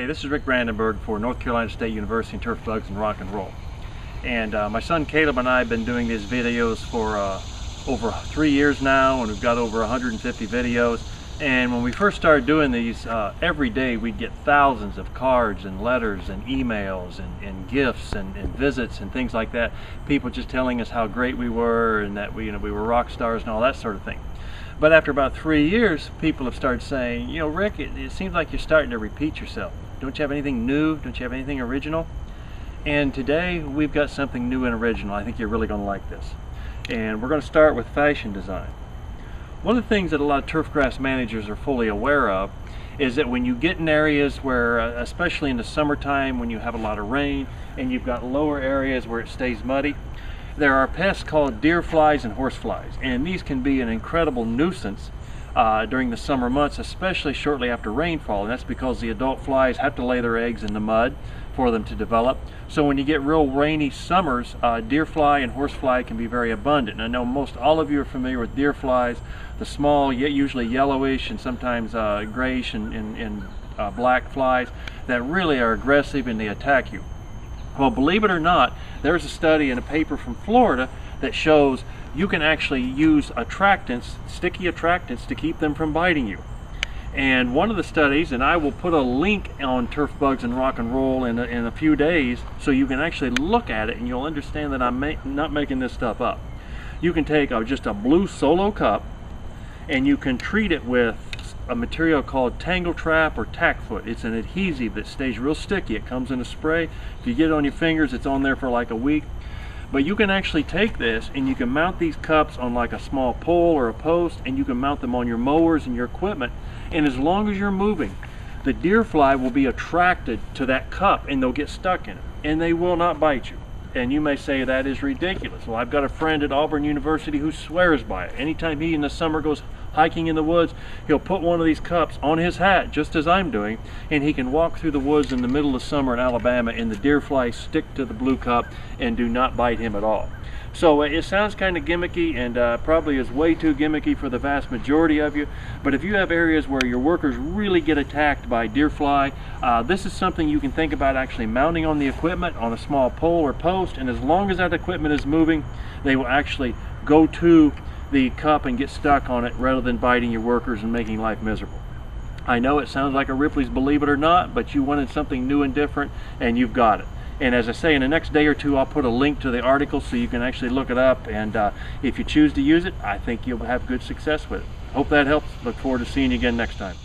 this is Rick Brandenburg for North Carolina State University and Turf Bugs and Rock and Roll. And my son Caleb and I have been doing these videos for over 3 years now, and we've got over 150 videos. And when we first started doing these, every day we'd get thousands of cards and letters and emails and gifts and visits and things like that. People just telling us how great we were and that we were rock stars and all that sort of thing. But after about 3 years, people have started saying, Rick, it seems like you're starting to repeat yourself. Don't you have anything new? Don't you have anything original? And today we've got something new and original. I think you're really going to like this. And we're going to start with fashion design. One of the things that a lot of turf grass managers are fully aware of is that when you get in areas where, especially in the summertime when you have a lot of rain and you've got lower areas where it stays muddy, there are pests called deer flies and horse flies, and these can be an incredible nuisance during the summer months, especially shortly after rainfall, and that's because the adult flies have to lay their eggs in the mud for them to develop. So when you get real rainy summers, deer fly and horse fly can be very abundant. And I know most all of you are familiar with deer flies, the small, usually yellowish and sometimes grayish and black flies that really are aggressive and they attack you. Well, believe it or not, there's a study in a paper from Florida that shows you can actually use attractants, sticky attractants, to keep them from biting you. And one of the studies, and I will put a link on Turf Bugs and Rock and Roll in a few days so you can actually look at it and you'll understand that I'm not making this stuff up. You can take just a blue Solo cup and you can treat it with a material called Tangle Trap or Tack Foot. It's an adhesive that stays real sticky. It comes in a spray. If you get it on your fingers, it's on there for like a week. But you can actually take this and you can mount these cups on like a small pole or a post, and you can mount them on your mowers and your equipment. And as long as you're moving, the deer fly will be attracted to that cup and they'll get stuck in it, and they will not bite you. And you may say that is ridiculous. Well, I've got a friend at Auburn University who swears by it. Anytime he in the summer goes hiking in the woods, he'll put one of these cups on his hat, just as I'm doing, and he can walk through the woods in the middle of summer in Alabama and the deer flies stick to the blue cup and do not bite him at all. So it sounds kind of gimmicky, and probably is way too gimmicky for the vast majority of you, but if you have areas where your workers really get attacked by deer fly, this is something you can think about actually mounting on the equipment on a small pole or post, and as long as that equipment is moving, they will actually go to the cup and get stuck on it rather than biting your workers and making life miserable. I know it sounds like a Ripley's Believe It or Not, but you wanted something new and different, and you've got it. And as I say, in the next day or two, I'll put a link to the article so you can actually look it up, and if you choose to use it, I think you'll have good success with it. Hope that helps. Look forward to seeing you again next time.